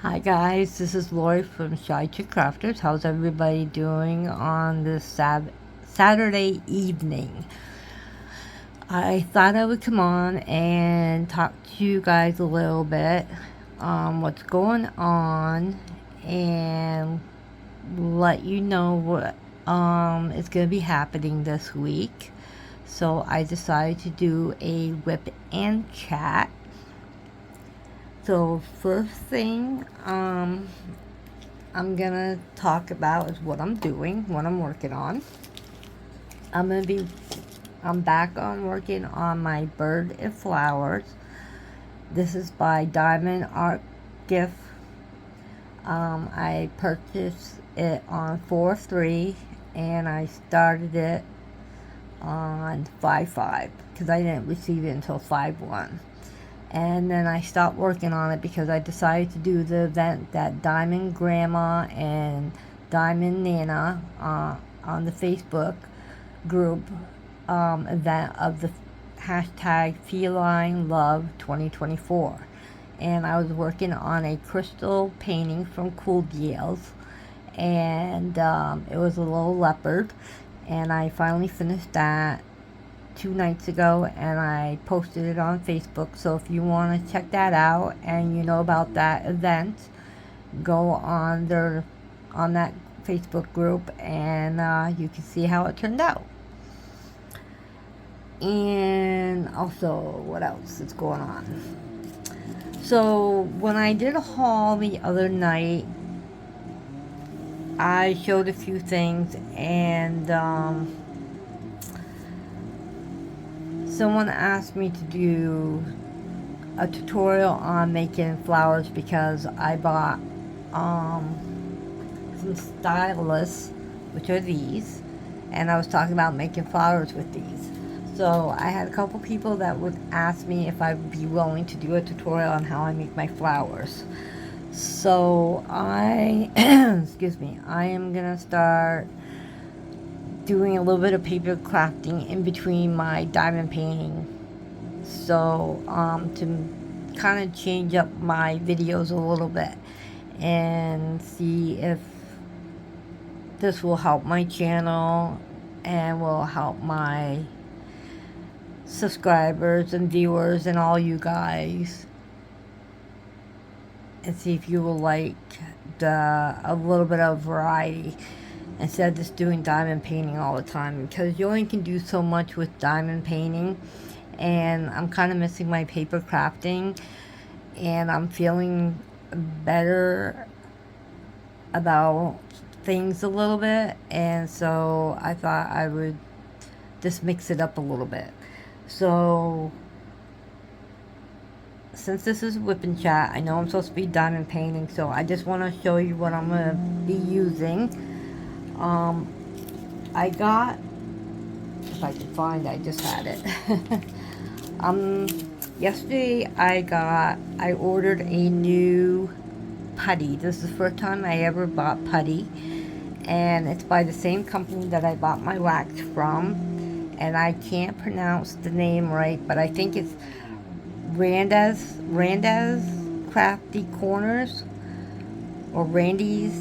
Hi guys, this is Laurie from Shy Chick Crafters. How's everybody doing on this Saturday evening? I thought I would come on and talk to you guys a little bit what's going on and let you know what is going to be happening this week. So I decided to do a whip and chat. So first thing I'm gonna talk about is what I'm doing, what I'm working on. I'm back on working on my bird and flowers. This is by Diamond Art Gift. I purchased it on 4/3 and I started it on 5/5 because I didn't receive it until 5/1. And then I stopped working on it because I decided to do the event that Diamond Grandma and Diamond Nana on the Facebook group event of the hashtag Feline Love 2024. And I was working on a crystal painting from Cool Deals, and it was a little leopard, and I finally finished that 2 nights ago, and I posted it on Facebook. So if you want to check that out and you know about that event, go on that Facebook group, and you can see how it turned out. And also, what else is going on? So when I did a haul the other night, I showed a few things, and someone asked me to do a tutorial on making flowers because I bought some stylus, which are these, and I was talking about making flowers with these. So I had a couple people that would ask me if I would be willing to do a tutorial on how I make my flowers. So I excuse me, I am gonna start doing a little bit of paper crafting in between my diamond painting, so to kind of change up my videos a little bit and see if this will help my channel and will help my subscribers and viewers and all you guys, and see if you will like a little bit of variety instead of just doing diamond painting all the time, because you only can do so much with diamond painting, and I'm kind of missing my paper crafting, and I'm feeling better about things a little bit, and so I thought I would just mix it up a little bit. So since this is whip and chat, I know I'm supposed to be diamond painting, so I just want to show you what I'm going to be using. I got, if I can find it, I just had it. Yesterday I ordered a new putty. This is the first time I ever bought putty, and it's by the same company that I bought my wax from, and I can't pronounce the name right, but I think it's Randa's Crafty Corners, or Randy's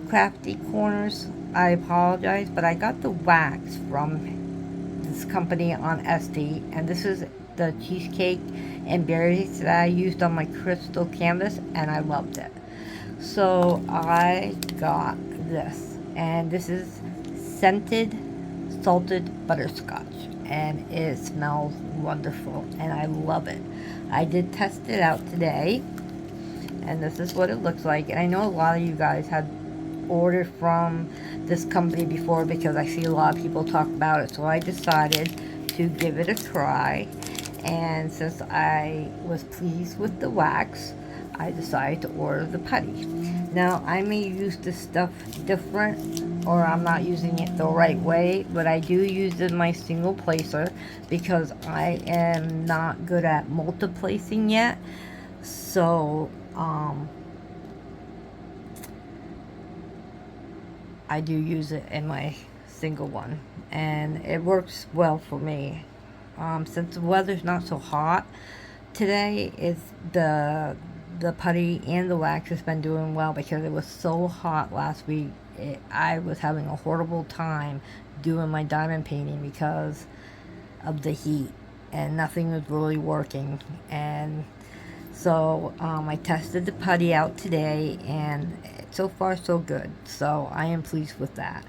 Crafty Corners. I apologize, but I got the wax from this company on Etsy, and this is the cheesecake and berries that I used on my crystal canvas, and I loved it. So I got this, and this is scented salted butterscotch, and it smells wonderful, and I love it. I did test it out today, and this is what it looks like. And I know a lot of you guys had ordered from this company before because I see a lot of people talk about it, so I decided to give it a try. And since I was pleased with the wax, I decided to order the putty. Now, I may use this stuff different, or I'm not using it the right way, but I do use it in my single placer because I am not good at multiplacing yet. So, I do use it in my single one, and it works well for me. Since the weather's not so hot today, it's the the putty and the wax has been doing well because it was so hot last week. I was having a horrible time doing my diamond painting because of the heat, and nothing was really working. And so I tested the putty out today, and so far so good. So I am pleased with that.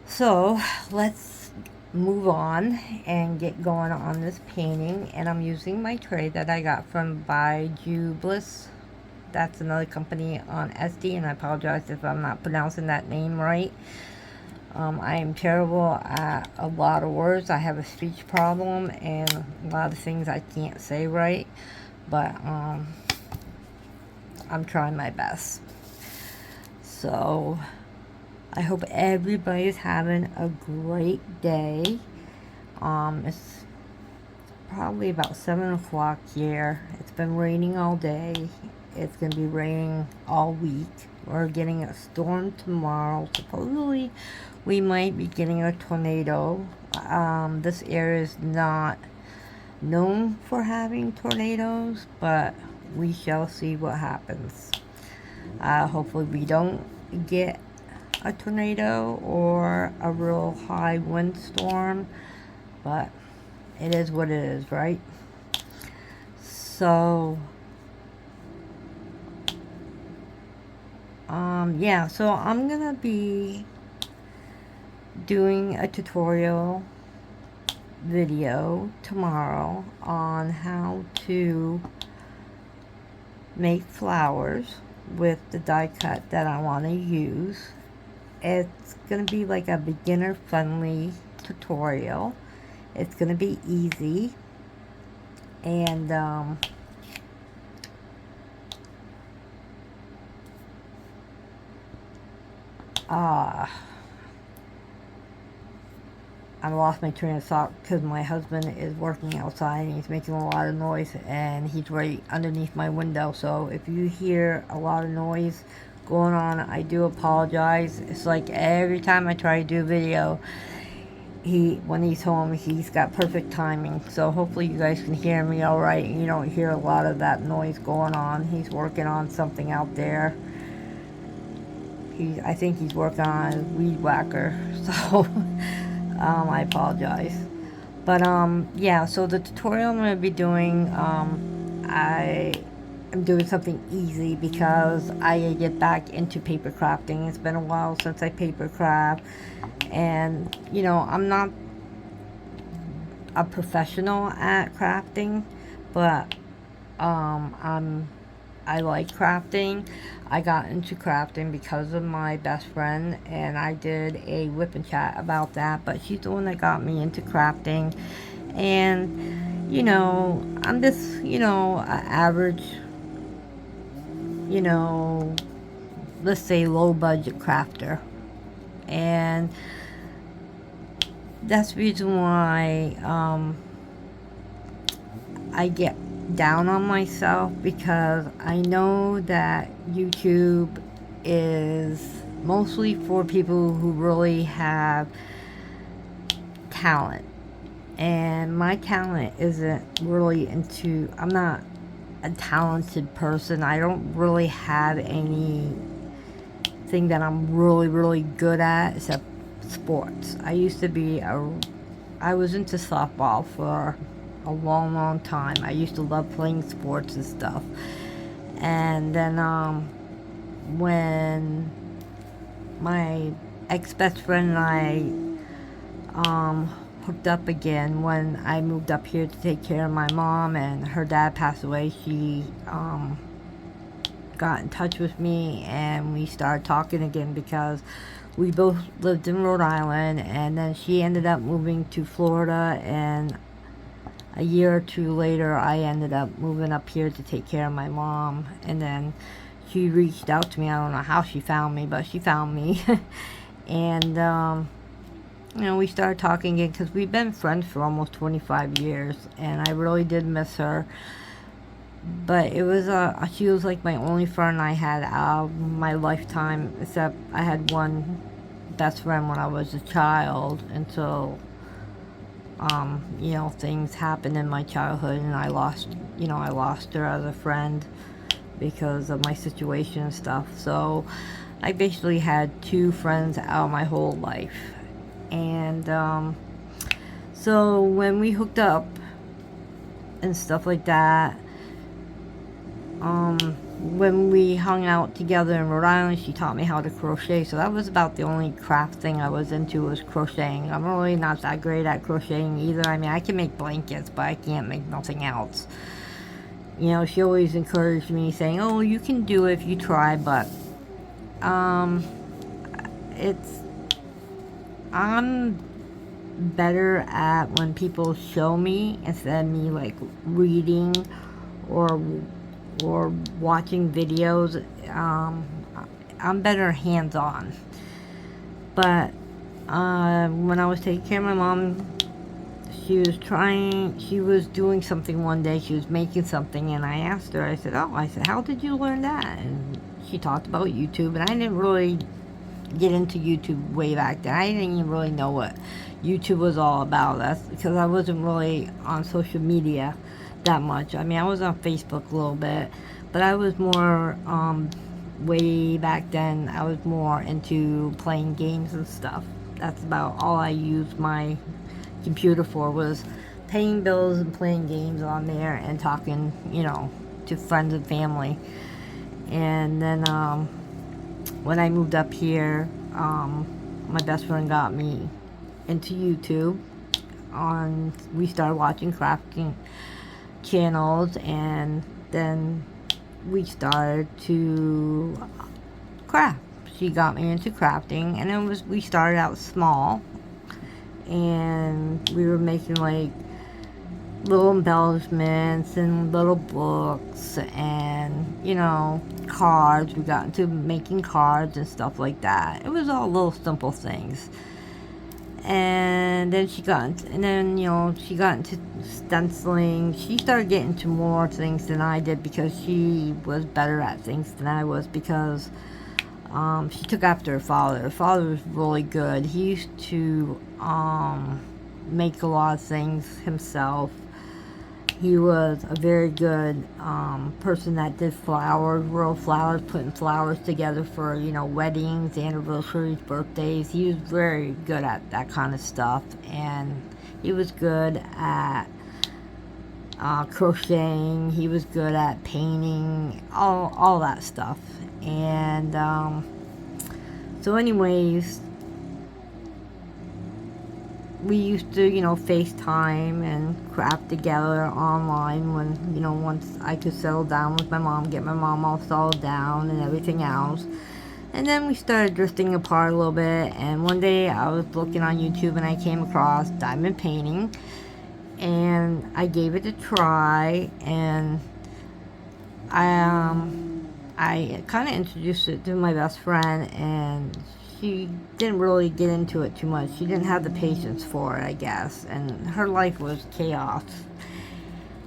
So let's move on and get going on this painting. And I'm using my tray that I got from Bliss. That's another company on SD, and I apologize if I'm not pronouncing that name right. I am terrible at a lot of words. I have a speech problem, and a lot of things I can't say right, but I'm trying my best. So I hope everybody's having a great day. It's probably about 7 o'clock here. It's been raining all day. It's going to be raining all week. We're getting a storm tomorrow. Supposedly, we might be getting a tornado. This area is not known for having tornadoes, but we shall see what happens. Hopefully, we don't get a tornado or a real high windstorm, but it is what it is, right? So yeah, so I'm gonna be doing a tutorial video tomorrow on how to make flowers with the die cut that I want to use. It's gonna be like a beginner friendly tutorial. It's gonna be easy, and I lost my train of thought because my husband is working outside and he's making a lot of noise, and he's right underneath my window. So if you hear a lot of noise going on, I do apologize. It's like every time I try to do a video, when he's home, he's got perfect timing. So hopefully you guys can hear me all right, and you don't hear a lot of that noise going on. He's working on something out there. I think he's working on a weed whacker. So I apologize. But yeah, so the tutorial I'm going to be doing, I am doing something easy because I get back into paper crafting. It's been a while since I paper craft, and you know, I'm not a professional at crafting, but I like crafting. I got into crafting because of my best friend, and I did a whip and chat about that, but she's the one that got me into crafting. And you know, I'm just, you know, an average, you know, let's say low budget crafter, and that's the reason why I get down on myself, because I know that YouTube is mostly for people who really have talent, and my talent isn't really into, I'm not a talented person. I don't really have anything that I'm really good at except sports. I was into softball for a long time. I used to love playing sports and stuff. And then when my ex-best friend and I hooked up again, when I moved up here to take care of my mom and her dad passed away, she got in touch with me and we started talking again because we both lived in Rhode Island, and then she ended up moving to Florida, and a year or two later I ended up moving up here to take care of my mom. And then she reached out to me. I don't know how she found me, but she found me. And you know, we started talking again because we've been friends for almost 25 years, and I really did miss her. But it was she was like my only friend I had out of my lifetime, except I had one best friend when I was a child until things happened in my childhood, and I lost her as a friend because of my situation and stuff. So I basically had two friends out my whole life. And so when we hooked up and stuff like that, when we hung out together in Rhode Island, she taught me how to crochet. So that was about the only craft thing I was into, was crocheting. I'm really not that great at crocheting either. I mean, I can make blankets, but I can't make nothing else. She always encouraged me, saying, "Oh, you can do it if you try," but I'm better at when people show me instead of me like reading or watching videos. I'm better hands-on. But when I was taking care of my mom, she was doing something one day. She was making something, and I asked her, I said, "How did you learn that?" And she talked about YouTube, and I didn't really get into YouTube way back then. I didn't even really know what YouTube was all about. That's because I wasn't really on social media that much. I mean, I was on Facebook a little bit, but I was more, way back then, I was more into playing games and stuff. That's about all I used my computer for, was paying bills and playing games on there and talking, to friends and family. And then, when I moved up here, my best friend got me into YouTube. We started watching crafting channels, and then we started to craft. She got me into crafting, and we started out small, and we were making like little embellishments and little books and cards. We got into making cards and stuff like that. It was all little simple things. And then she got into stenciling. She started getting into more things than I did, because she was better at things than I was, because she took after her father. Her father was really good. He used to make a lot of things himself. He was a very good person that did flowers, real flowers, putting flowers together for, weddings, anniversaries, birthdays. He was very good at that kind of stuff. And he was good at crocheting. He was good at painting, all that stuff. And so anyways, we used to, FaceTime and craft together online when, once I could settle down with my mom, get my mom all settled down and everything else. And then we started drifting apart a little bit, and one day I was looking on YouTube and I came across diamond painting, and I gave it a try, and I kind of introduced it to my best friend, and she didn't really get into it too much. She didn't have the patience for it, I guess, and her life was chaos.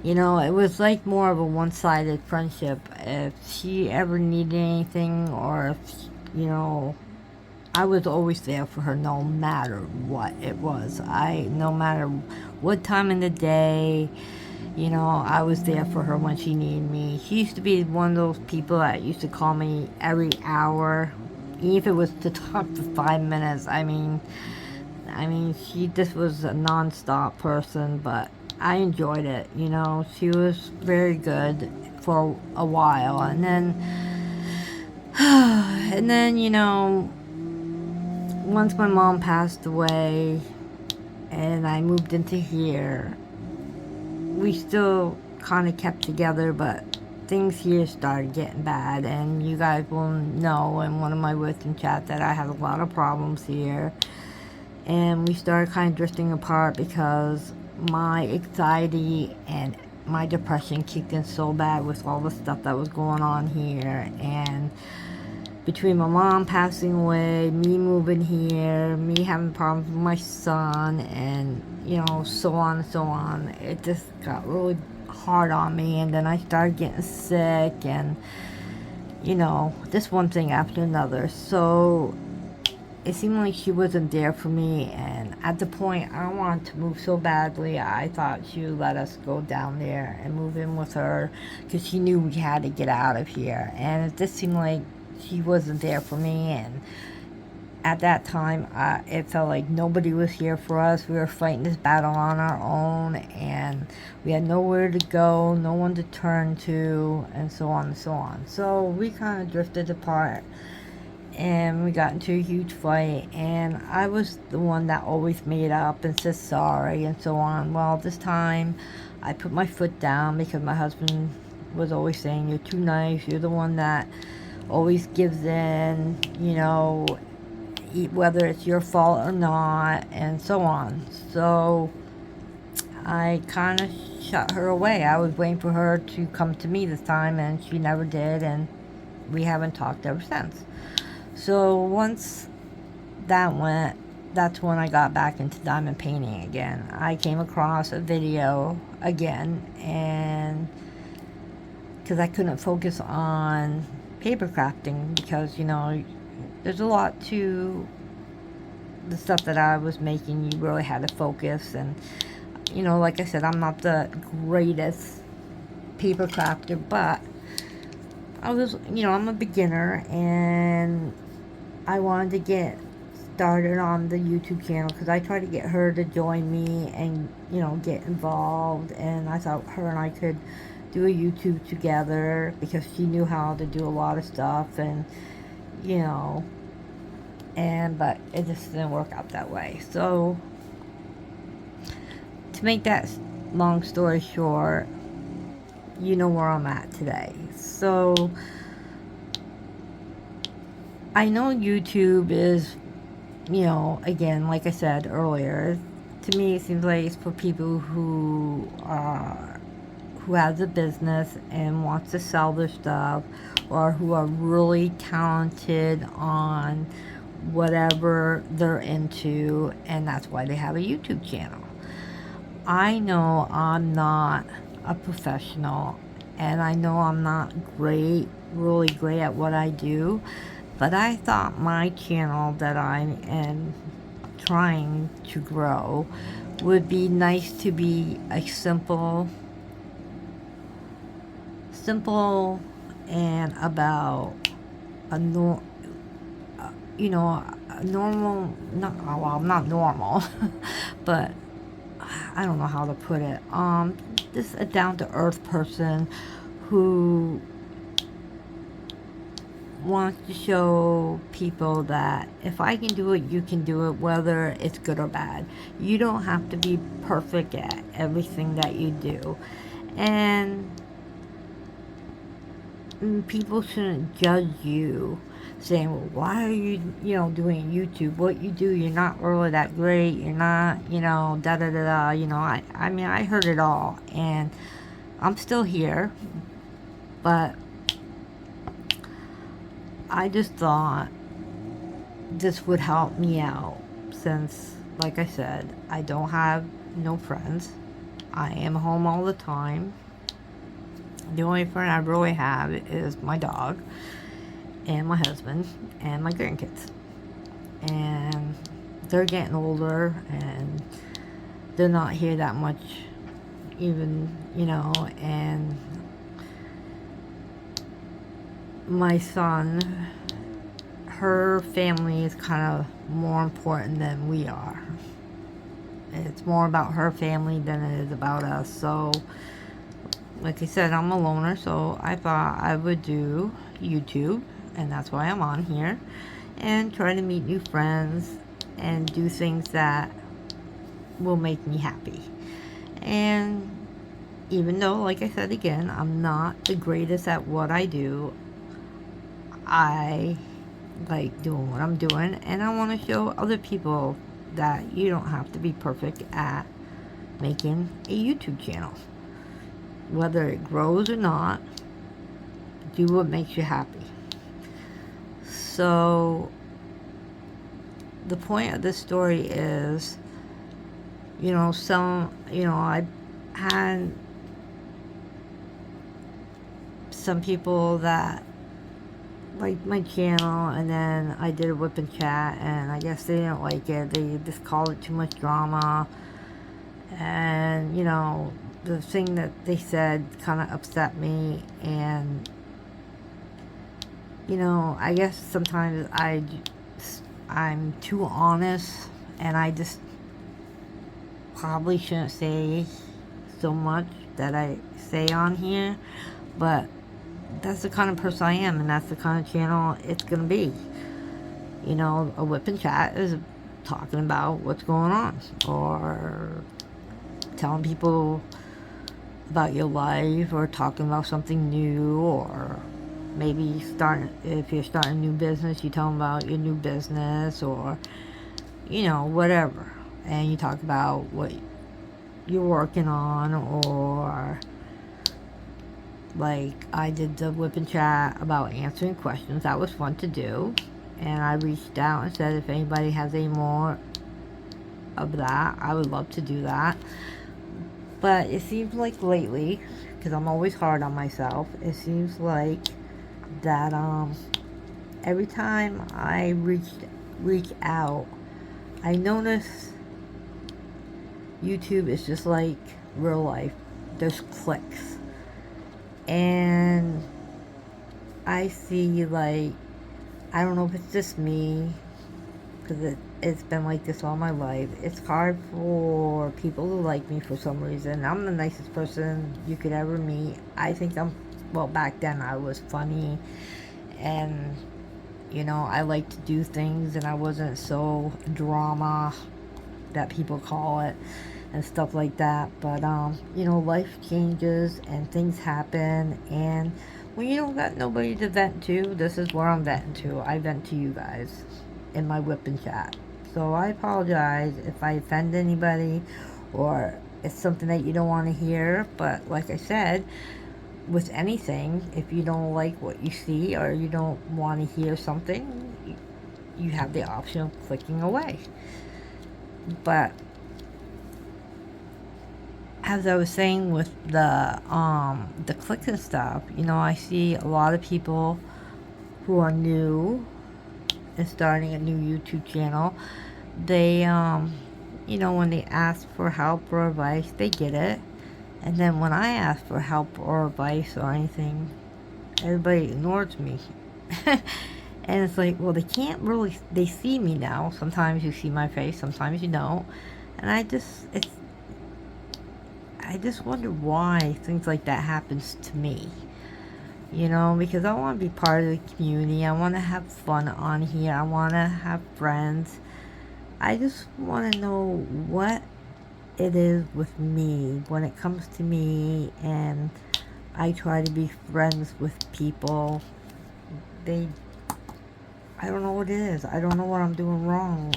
It was like more of a one-sided friendship. If she ever needed anything, or if, I was always there for her no matter what it was. No matter what time in the day, I was there for her when she needed me. She used to be one of those people that used to call me every hour, even if it was to talk for 5 minutes. I mean, she just was a non-stop person, but I enjoyed it. She was very good for a while, and then, once my mom passed away, and I moved into here, we still kind of kept together, but things here started getting bad, and you guys will know in one of my wip&chat that I had a lot of problems here, and we started kind of drifting apart because my anxiety and my depression kicked in so bad with all the stuff that was going on here. And between my mom passing away, me moving here, me having problems with my son, and so on and so on, it just got really hard on me. And then I started getting sick, and this one thing after another. So it seemed like she wasn't there for me, and at the point I wanted to move so badly. I thought she would let us go down there and move in with her because she knew we had to get out of here, and it just seemed like she wasn't there for me. And at that time, it felt like nobody was here for us. We were fighting this battle on our own, and we had nowhere to go, no one to turn to, and so on and so on. So we kind of drifted apart, and we got into a huge fight, and I was the one that always made up and said sorry and so on. Well, this time I put my foot down because my husband was always saying, you're too nice, you're the one that always gives in, you know, whether it's your fault or not, and so on. So I kind of shut her away. I was waiting for her to come to me this time, and she never did, and we haven't talked ever since. So once that went, that's when I got back into diamond painting again. I came across a video again, and because I couldn't focus on paper crafting, because, you know, there's a lot to the stuff that I was making. You really had to focus, and, you know, like I said, I'm not the greatest paper crafter, but I was, you know, I'm a beginner, and I wanted to get started on the YouTube channel because I tried to get her to join me and, you know, get involved, and I thought her and I could do a YouTube together because she knew how to do a lot of stuff, and, you know, but it just didn't work out that way. So to make that long story short, you know where I'm at today. So I know YouTube is, you know, again, like I said earlier, to me it seems like it's for people who has a business and wants to sell their stuff, or who are really talented on whatever they're into, and that's why they have a YouTube channel. I know I'm not a professional, and I know I'm not really great at what I do, but I thought my channel that I am trying to grow would be nice to be a simple and about a you know, a normal, not normal, but I don't know how to put it. Just a down-to-earth person who wants to show people that if I can do it, you can do it, whether it's good or bad. You don't have to be perfect at everything that you do. And people shouldn't judge you saying, well, why are you, you know, doing YouTube? What you do, you're not really that great. You're not, you know, da-da-da-da. You know, I mean, I heard it all. And I'm still here. But I just thought this would help me out since, like I said, I don't have no friends. I am home all the time. The only friend I really have is my dog and my husband and my grandkids. And they're getting older, and they're not here that much even, you know, and my son, her family is kind of more important than we are. It's more about her family than it is about us. So, like I said, I'm a loner, so I thought I would do YouTube, and that's why I'm on here, and try to meet new friends and do things that will make me happy. And even though, like I said again, I'm not the greatest at what I do, I like doing what I'm doing, and I want to show other people that you don't have to be perfect at making a YouTube channel. Whether it grows or not, do what makes you happy. So the point of this story is, you know, I had some people that liked my channel, and then I did a whip and chat, and I guess they didn't like it. They just called it too much drama, and you know, the thing that they said kind of upset me, and you know, I guess sometimes I'm too honest, and I just probably shouldn't say so much that I say on here, but that's the kind of person I am, and that's the kind of channel it's gonna be. You know, a whip and chat is talking about what's going on, or telling people about your life, or talking about something new, or maybe if you're starting a new business, you tell them about your new business, or you know, whatever, and you talk about what you're working on, or like I did the whip and chat about answering questions. That was fun to do, and I reached out and said if anybody has any more of that, I would love to do that. But it seems like lately, because I'm always hard on myself, it seems like that every time I reach out, I notice YouTube is just like real life. There's clicks, and I see, like, I don't know if it's just me, because it's been like this all my life. It's hard for people to like me for some reason. I'm the nicest person you could ever meet. I think well, back then I was funny, and, you know, I like to do things, and I wasn't so drama that people call it, and stuff like that. But, you know, life changes, and things happen, and when you don't got nobody to vent to, this is where I'm venting to. I vent to you guys in my whip and chat. So I apologize if I offend anybody, or it's something that you don't want to hear. But like I said, with anything, if you don't like what you see, or you don't want to hear something, you have the option of clicking away. But as I was saying with the clicks and stuff, you know, I see a lot of people who are new and starting a new YouTube channel. They you know, when they ask for help or advice, they get it. And then when I ask for help or advice or anything, everybody ignores me. And it's like, well, they see me now. Sometimes you see my face, sometimes you don't. And I just wonder why things like that happens to me. You know, because I want to be part of the community. I want to have fun on here. I want to have friends. I just want to know what it is with me when it comes to me, and I try to be friends with people. I don't know what it is. I don't know what I'm doing wrong.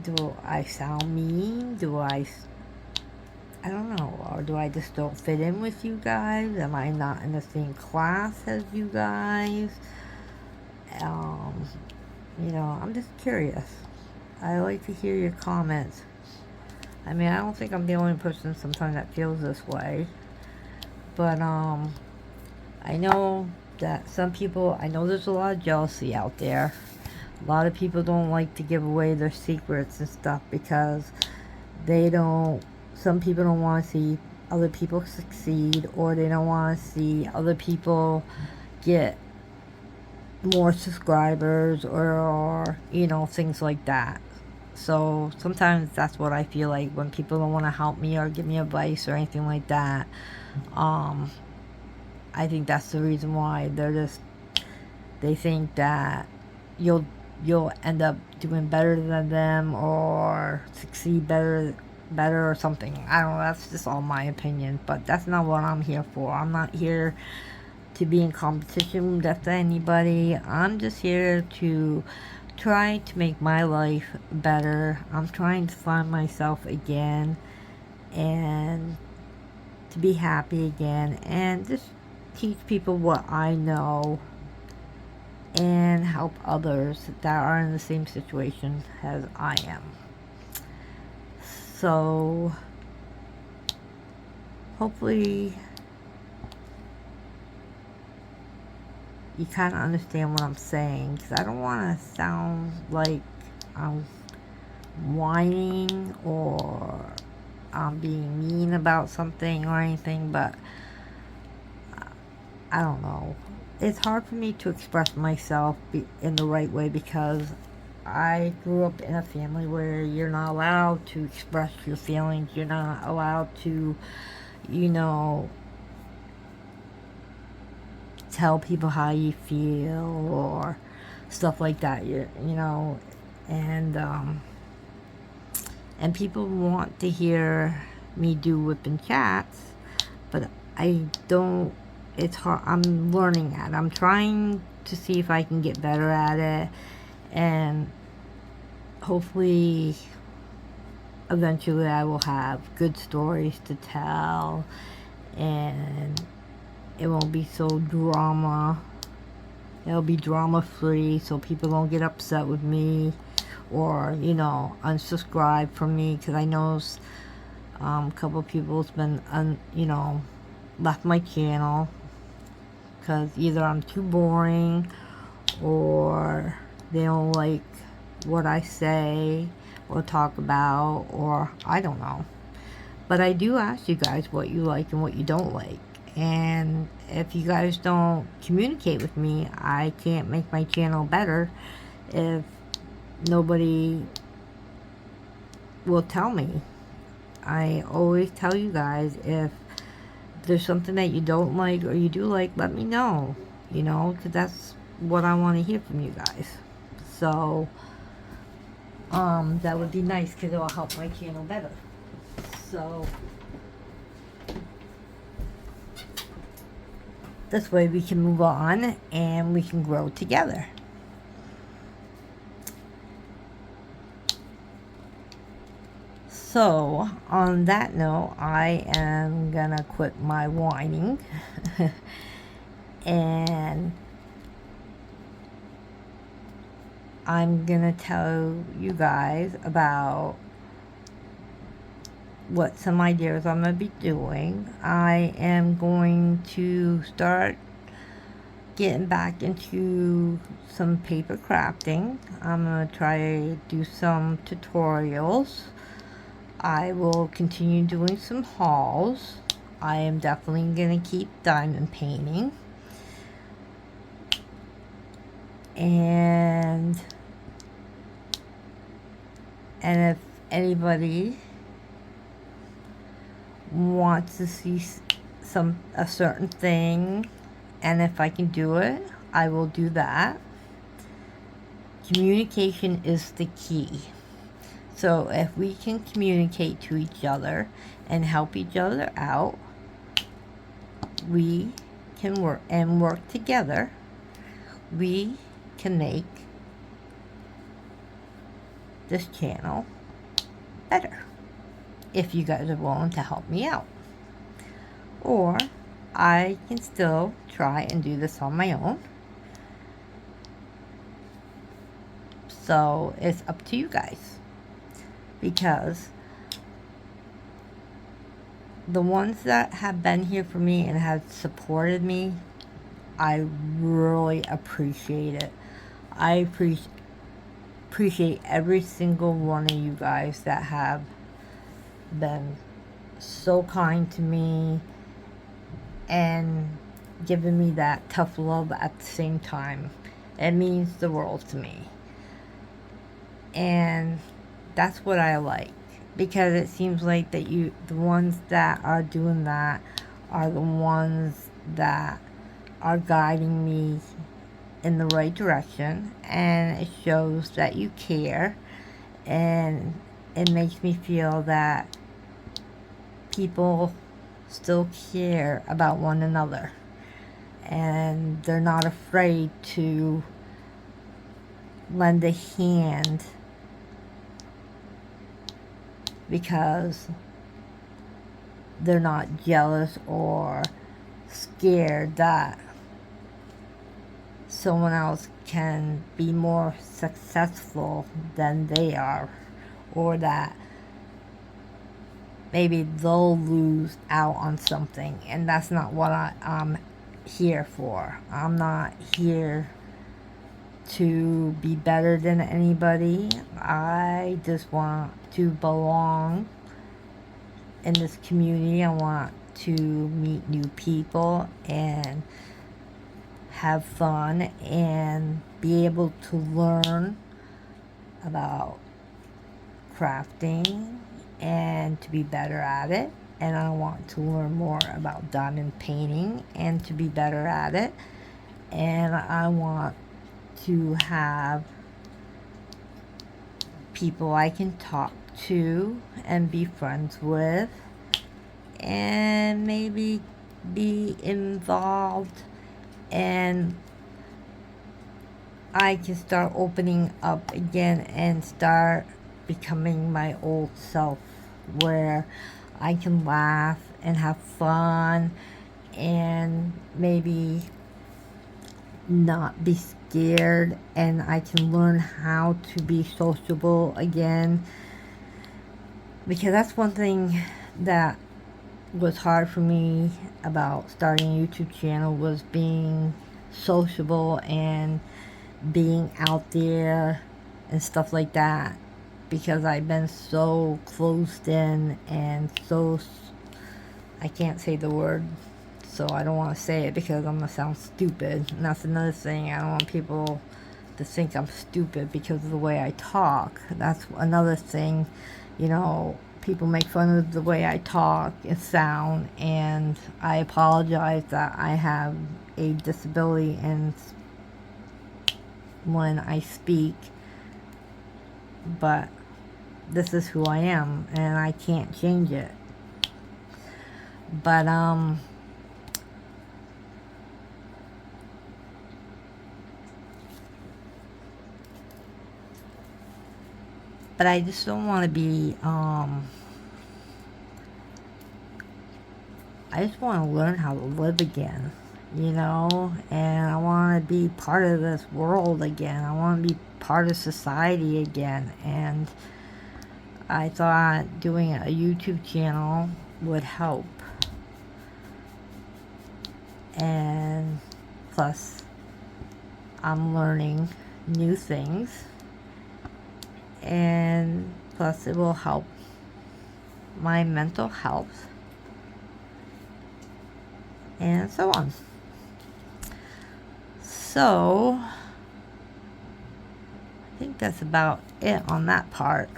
Do I sound mean? I don't know. Or do I just don't fit in with you guys? Am I not in the same class as you guys? You know, I'm just curious. I like to hear your comments. I mean, I don't think I'm the only person sometimes that feels this way. But, I know that some people, I know there's a lot of jealousy out there. A lot of people don't like to give away their secrets and stuff because some people don't want to see other people succeed, or they don't want to see other people get more subscribers, or you know, things like that. So sometimes that's what I feel like when people don't want to help me or give me advice or anything like that. I think that's the reason why they think that you'll end up doing better than them, or succeed better or something. I don't know, that's just all my opinion, but that's not what I'm here for. I'm not here to be in competition with anybody. I'm just here to try to make my life better. I'm trying to find myself again, and to be happy again, and just teach people what I know, and help others that are in the same situation as I am. So hopefully you kind of understand what I'm saying, because I don't want to sound like I'm whining or I'm being mean about something or anything, but I don't know. It's hard for me to express myself in the right way, because I grew up in a family where you're not allowed to express your feelings. You're not allowed to, you know, tell people how you feel or stuff like that. You know, and people want to hear me do whip and chats, but I don't. It's hard. I'm learning at it. I'm trying to see if I can get better at it, and hopefully eventually I will have good stories to tell, and it won't be so drama. It'll be drama free, so people don't get upset with me or, you know, unsubscribe from me, because I know a couple of people's been you know, left my channel because either I'm too boring or they don't like what I say or talk about, or I don't know. But I do ask you guys what you like and what you don't like. And if you guys don't communicate with me, I can't make my channel better if nobody will tell me. I always tell you guys, if there's something that you don't like or you do like, let me know. You know, because that's what I want to hear from you guys. So, that would be nice, because it will help my channel better. So, this way we can move on and we can grow together. So, on that note, I am gonna quit my whining and I'm gonna tell you guys about what some ideas I'm gonna be doing. I am going to start getting back into some paper crafting. I'm gonna try to do some tutorials. I will continue doing some hauls. I am definitely gonna keep diamond painting. And if anybody wants to see a certain thing, and if I can do it, I will do that. Communication is the key. So if we can communicate to each other and help each other out, we can work together. We can make this channel better, if you guys are willing to help me out. Or I can still try and do this on my own. So it's up to you guys, because the ones that have been here for me and have supported me, I really appreciate it. I appreciate every single one of you guys that have been so kind to me and giving me that tough love at the same time. It means the world to me. And that's what I like, because it seems like that the ones that are doing that are the ones that are guiding me in the right direction, and it shows that you care, and it makes me feel that people still care about one another, and they're not afraid to lend a hand because they're not jealous or scared that someone else can be more successful than they are, or that maybe they'll lose out on something, and that's not what I'm here for. I'm not here to be better than anybody. I just want to belong in this community. I want to meet new people and have fun and be able to learn about crafting and to be better at it. And I want to learn more about diamond painting and to be better at it. And I want to have people I can talk to and be friends with and maybe be involved, and I can start opening up again and start becoming my old self, where I can laugh and have fun and maybe not be scared, and I can learn how to be sociable again, because that's one thing that was hard for me about starting a YouTube channel, was being sociable and being out there and stuff like that, because I've been so closed in and so, I can't say the word, so I don't want to say it because I'm going to sound stupid. And that's another thing. I don't want people to think I'm stupid because of the way I talk. That's another thing. You know, people make fun of the way I talk and sound, and I apologize that I have a disability and when I speak, but this is who I am and I can't change it. But I just don't want to be I just want to learn how to live again, you know, and I want to be part of this world again. I want to be part of society again, and I thought doing a YouTube channel would help. And plus, I'm learning new things, and plus it will help my mental health and so on. So I think that's about it on that part.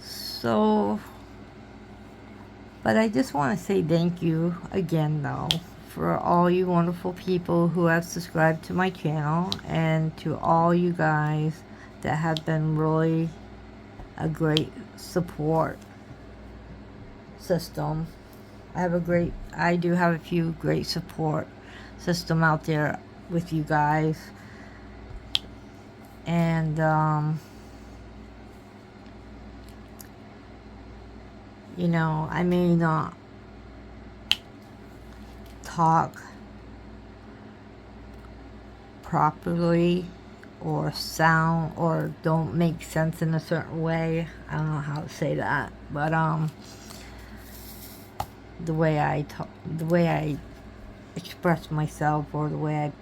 So, but I just want to say thank you again, though, for all you wonderful people who have subscribed to my channel, and to all you guys that have been really a great support system. I do have a few great support system out there with you guys, and you know, I may not talk properly or sound or don't make sense in a certain way. I don't know how to say that, but the way I talk, the way I express myself, or the way I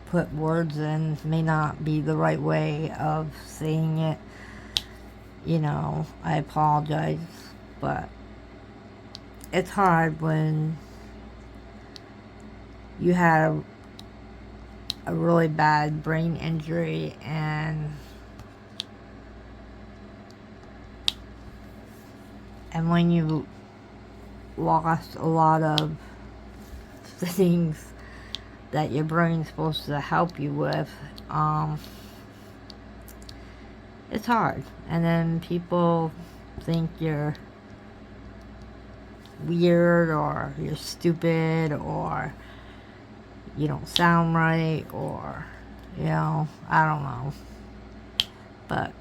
put words in may not be the right way of saying it. You know, I apologize, but it's hard when you have a really bad brain injury and when you lost a lot of the things that your brain's supposed to help you with, it's hard. And then people think you're weird, or you're stupid, or you don't sound right, or, you know, I don't know. But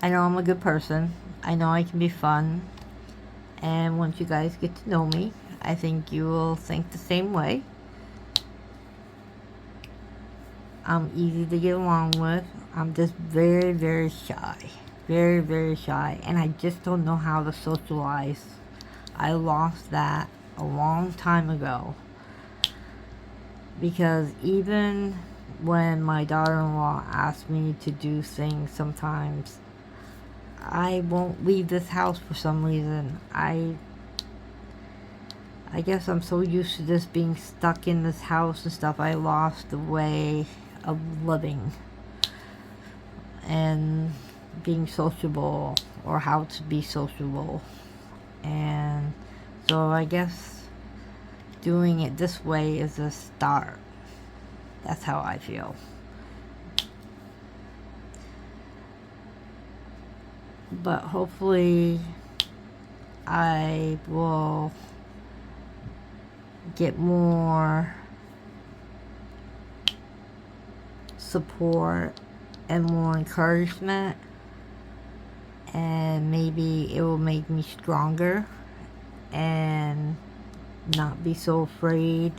I know I'm a good person. I know I can be fun. And once you guys get to know me, I think you will think the same way. I'm easy to get along with. I'm just very, very shy. Very, very shy. And I just don't know how to socialize. I lost that a long time ago. Because even when my daughter-in-law asks me to do things sometimes, I won't leave this house for some reason. I guess I'm so used to just being stuck in this house and stuff, I lost the way of living and being sociable, or how to be sociable. And so I guess doing it this way is a start. That's how I feel. But hopefully I will get more support and more encouragement, and maybe it will make me stronger and not be so afraid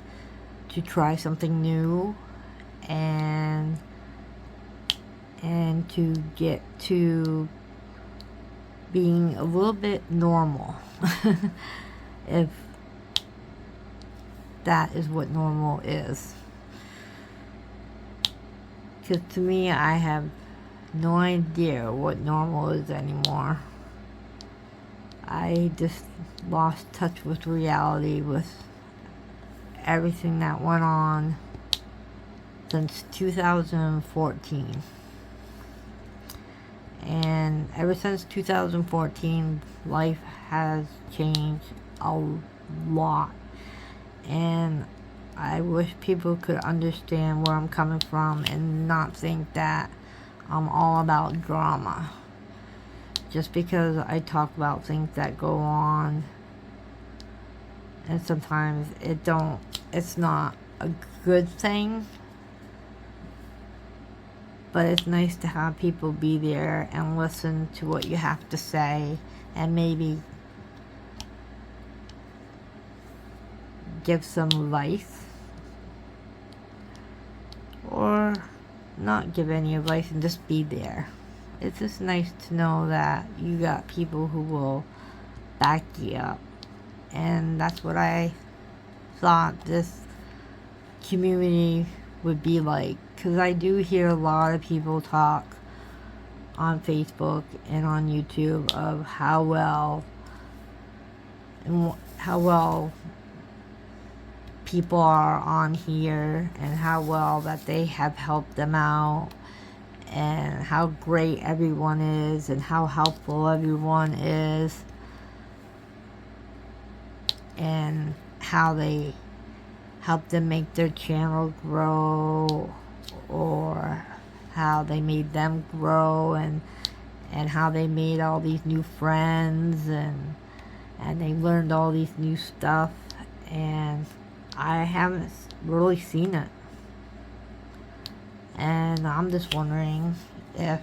to try something new, and to get to being a little bit normal. If that is what normal is. Because to me, I have no idea what normal is anymore. I just lost touch with reality, with everything that went on since 2014. And ever since 2014, life has changed a lot. And I wish people could understand where I'm coming from and not think that I'm all about drama. Just because I talk about things that go on, and sometimes it's not a good thing, but it's nice to have people be there and listen to what you have to say, and maybe give some advice, or not give any advice and just be there. It's just nice to know that you got people who will back you up. And that's what I thought this community would be like. Because I do hear a lot of people talk on Facebook and on YouTube of how well people are on here, and how well that they have helped them out, and how great everyone is, and how helpful everyone is, and how they help them make their channel grow, or how they made them grow, and how they made all these new friends, and they learned all these new stuff. And I haven't really seen it. And I'm just wondering if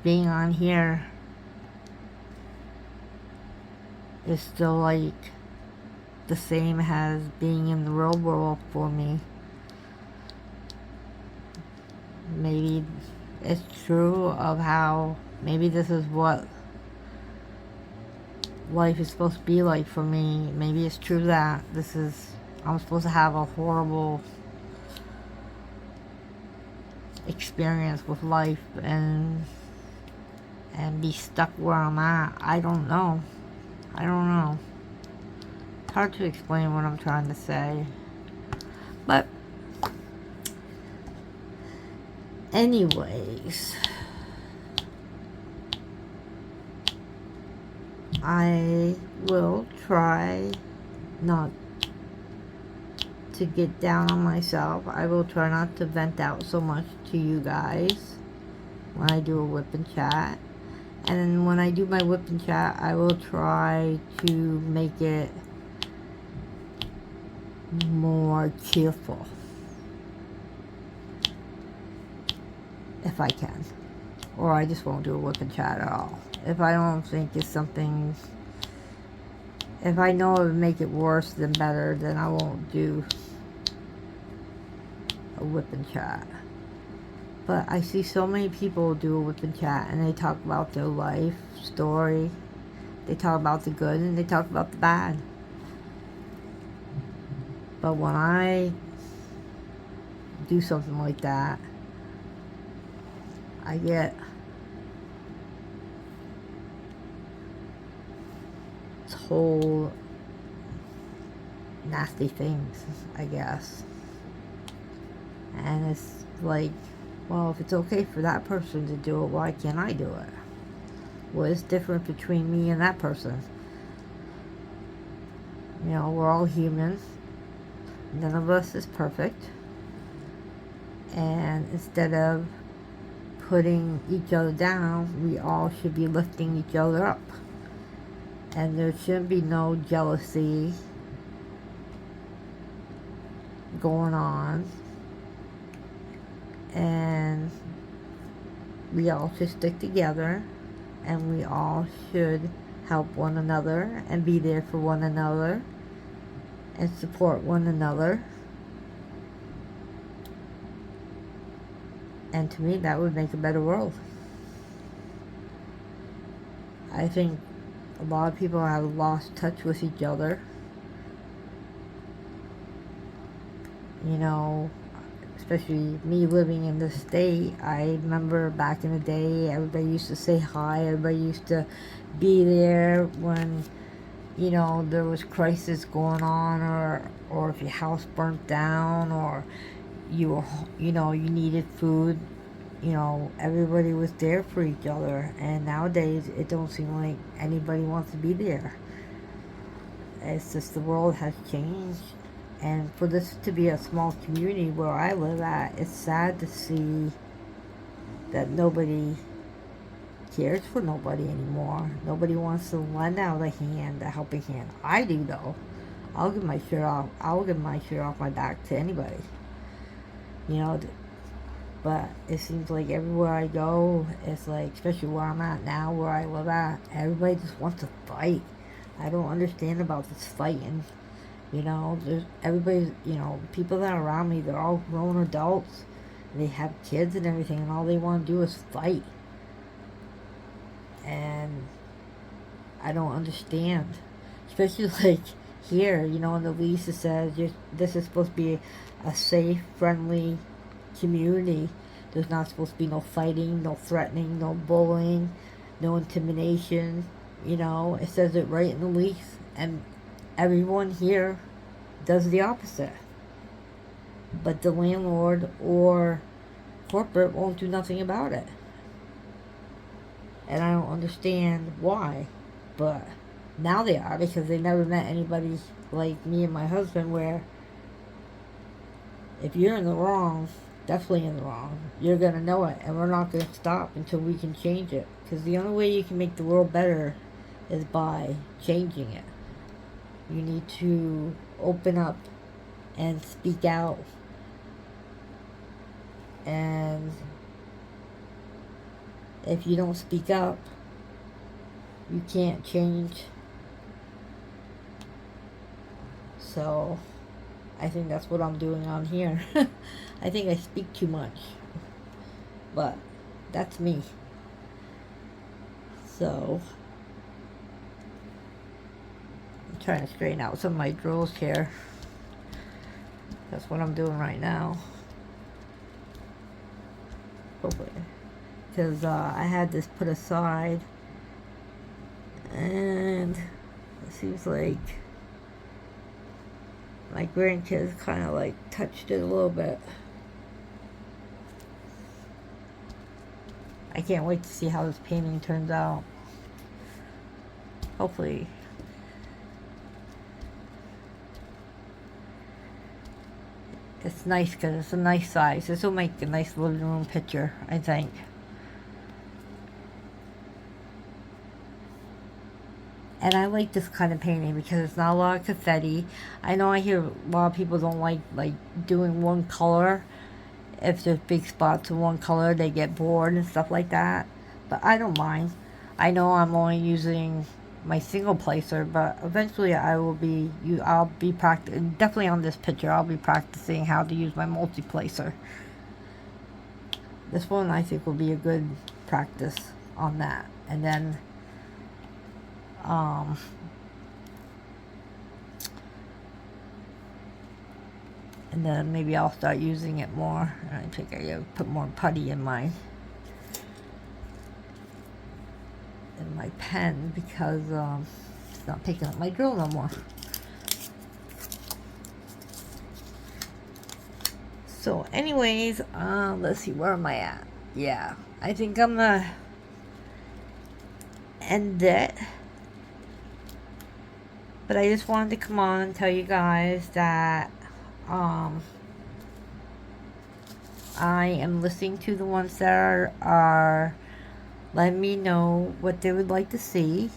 being on here is still like the same as being in the real world for me. Maybe it's true of how maybe this is what life is supposed to be like for me. Maybe it's true that I'm supposed to have a horrible experience with life and be stuck where I'm at. I don't know. It's hard to explain what I'm trying to say. But anyways, I will try not to get down on myself. I will try not to vent out so much to you guys when I do a whip and chat. And when I do my whip and chat, I will try to make it more cheerful, if I can. Or I just won't do a whip and chat at all. If I don't think it's something If I know it would make it worse than better, then I won't do a whip and chat. But I see so many people do a whip and chat, and they talk about their life story. They talk about the good, and they talk about the bad. But when I do something like that, I get told nasty things, I guess. And it's like, well, if it's okay for that person to do it, why can't I do it? What is different between me and that person? You know, we're all humans. None of us is perfect. And instead of putting each other down, we all should be lifting each other up. And there shouldn't be no jealousy going on. And we all should stick together, and we all should help one another and be there for one another and support one another. And to me, that would make a better world. I think a lot of people have lost touch with each other. You know, especially me living in this state, I remember back in the day, everybody used to say hi, everybody used to be there when, you know, there was crisis going on, or if your house burnt down, or you were, you know, you needed food. You know, everybody was there for each other, and nowadays it don't seem like anybody wants to be there. It's just the world has changed, and for this to be a small community where I live at, it's sad to see that nobody cares for nobody anymore. Nobody wants to lend out a hand, a helping hand. I do though. I'll give my shirt off. I'll give my shirt off my back to anybody. You know. But it seems like everywhere I go, it's like, especially where I'm at now, where I live at, everybody just wants to fight. I don't understand about this fighting. You know, everybody, you know, people that are around me, they're all grown adults. They have kids and everything, and all they want to do is fight. And I don't understand. Especially like here, you know, in the lease it says this is supposed to be a safe, friendly community. There's not supposed to be no fighting, no threatening, no bullying, no intimidation. You know, it says it right in the lease, and everyone here does the opposite. But the landlord or corporate won't do nothing about it. And I don't understand why. But now they are, because they never met anybody like me and my husband, where if you're in the wrong, definitely in the wrong, you're going to know it, and we're not going to stop until we can change it, because the only way you can make the world better is by changing it. You need to open up and speak out, and if you don't speak up, you can't change. So I think that's what I'm doing on here. I think I speak too much, but that's me. So I'm trying to straighten out some of my drills here. That's what I'm doing right now. Hopefully, because I had this put aside, and it seems like my grandkids kind of like touched it a little bit. I can't wait to see how this painting turns out. Hopefully. It's nice because it's a nice size. This will make a nice living room picture, I think. And I like this kind of painting because it's not a lot of confetti. I know I hear a lot of people don't like doing one color. If there's big spots in one color, they get bored and stuff like that. But I don't mind. I know I'm only using my single placer, but eventually I'll be practicing, definitely on this picture, I'll be practicing how to use my multi-placer. This one I think will be a good practice on that. And then maybe I'll start using it more. I think I gotta put more putty in my pen because it's not picking up my drill no more. So anyways, let's see, where am I at? Yeah, I think I'm gonna end it. But I just wanted to come on and tell you guys that I am listening to the ones that are letting me know what they would like to see.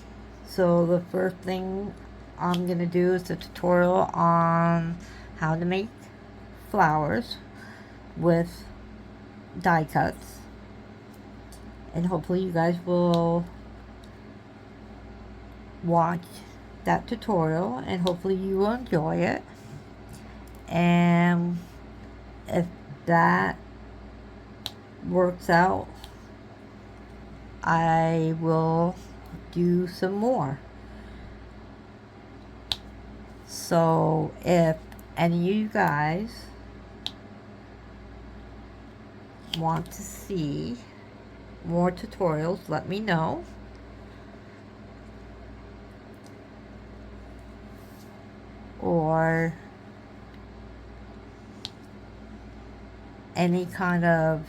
So the first thing I'm gonna do is a tutorial on how to make flowers with die cuts, and hopefully you guys will watch that tutorial and hopefully you will enjoy it. And if that works out, I will do some more. So if any of you guys want to see more tutorials, let me know. Or any kind of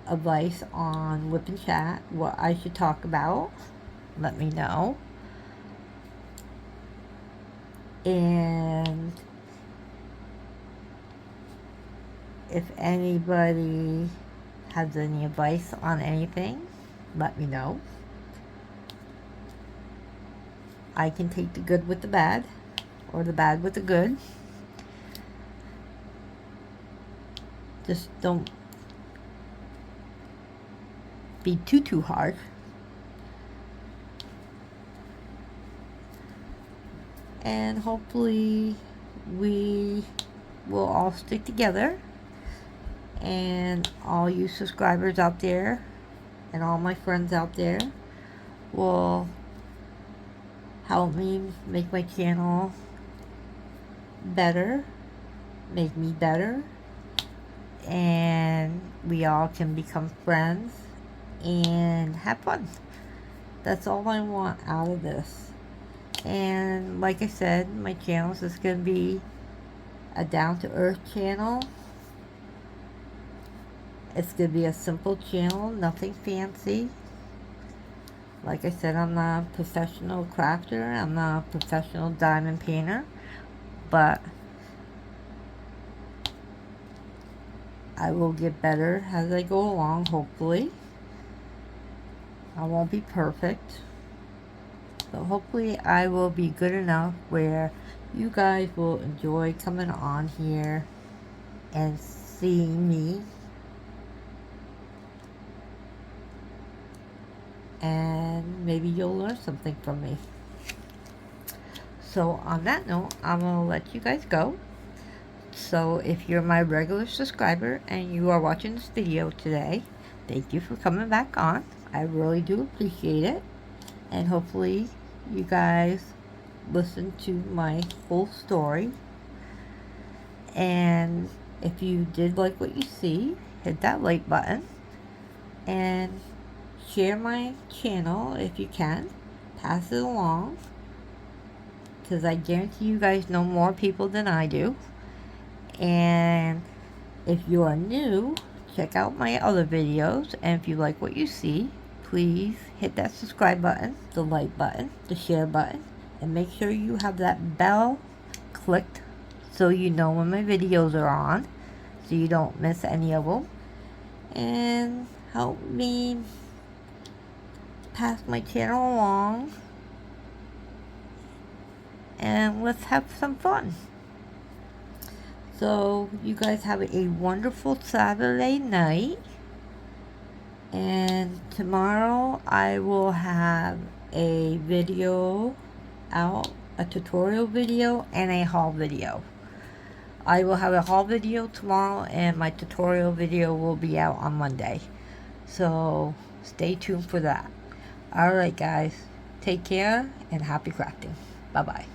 advice on Whip and Chat, what I should talk about, let me know. And if anybody has any advice on anything, let me know. I can take the good with the bad, or the bad with the good. Just don't be too hard. And hopefully we will all stick together, and all you subscribers out there and all my friends out there will help me make my channel better, make me better, and we all can become friends and have fun. That's all I want out of this. And like I said, my channel is just going to be a down-to-earth channel. It's going to be a simple channel, nothing fancy. Like I said, I'm not a professional crafter, I'm not a professional diamond painter, but I will get better as I go along, hopefully. I won't be perfect, but hopefully I will be good enough where you guys will enjoy coming on here and seeing me. And maybe you'll learn something from me. So on that note, I'm going to let you guys go. So if you're my regular subscriber and you are watching this video today, thank you for coming back on. I really do appreciate it. And hopefully you guys listen to my full story. And if you did like what you see, hit that like button. And share my channel if you can. Pass it along, because I guarantee you guys know more people than I do. And if you are new, check out my other videos. And if you like what you see, please hit that subscribe button, the like button, the share button, and make sure you have that bell clicked so you know when my videos are on, so you don't miss any of them. And help me pass my channel along, and let's have some fun. So you guys have a wonderful Saturday night, And tomorrow I will have a video out, a tutorial video and a haul video. I will have a haul video tomorrow and my tutorial video will be out on Monday. So stay tuned for that. Alright guys, take care and happy crafting. Bye bye.